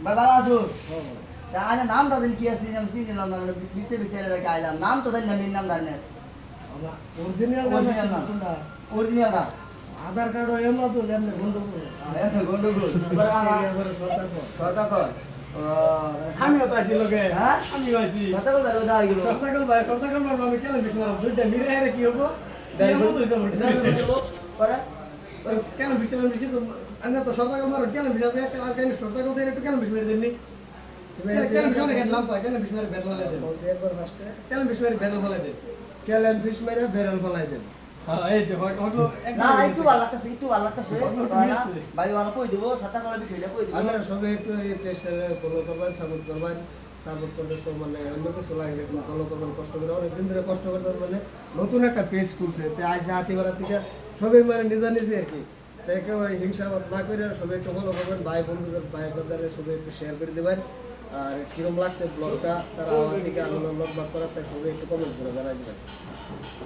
ভাই ভালো আছো? তা আইনা নামটা দিন কি আছে আমি চিনি না মানে বিছে বিছে রেখে আইলাম নাম তো জানি না মেন নাম জানি না অরিজিনাল অরিজিনাল না অরিজিনাল না আধার কার্ড এমন তো যেমন গন্ডগোল গন্ডগোল এবারে সরকার কথা কর আমিও তো আছি লোকে হ্যাঁ আমিও আছি কথা কর দাও দাও গেল সরতাকল ভাই সরতাকল মারবো আমি কেন বিশ মারব দুইটা মিলে হেরে কি হবো কেমন তো হইছে পরে কেন বিশ মারব কিছু আমি তো সরতাকল মারব কেন বিশ আছে একটা আজকে আমি সরতাকল থেকে একটু কেন বিশ মেরে দেননি কেন বিশ মেরে গেলাম পাই কেন বিশ মেরে বের ফলাই দেন বসে একবার ফার্স্টে কেন বিশ মেরে বের ফলাই দেন কেলেন ফিশ মেরে বেরল ফলাই দেন হ্যাঁ এই যে হলো না একটু ভালো লাগতেছে একটু ভালো লাগতেছে ভাই ওরা কই দেবো সাতটা করে বিষয়টা কই দেবো আপনারা সবাই একটু এই পেজটাকে ফলো করবেন সাপোর্ট করলে তো মানে অন্য কিছু লাগে একটু ফলো করবেন কষ্ট করে অনেকদিন ধরে কষ্ট করতে মানে নতুন একটা পেজ খুলছে তো আজ হাতিবাড়া থেকে সবাই মানে নিজে নিজে আর কি তাই কেউ হিংসাবাদ না করে সবাই একটু ফলো করবেন ভাই বন্ধুদের ভাই ব্রাদারের সবাই একটু শেয়ার করে দেবেন আর কিরম লাগছে ব্লগটা তারা আমার থেকে আনন্দ ব্লগ করার তাই সবাই একটু কমেন্ট করে জানাই দেবেন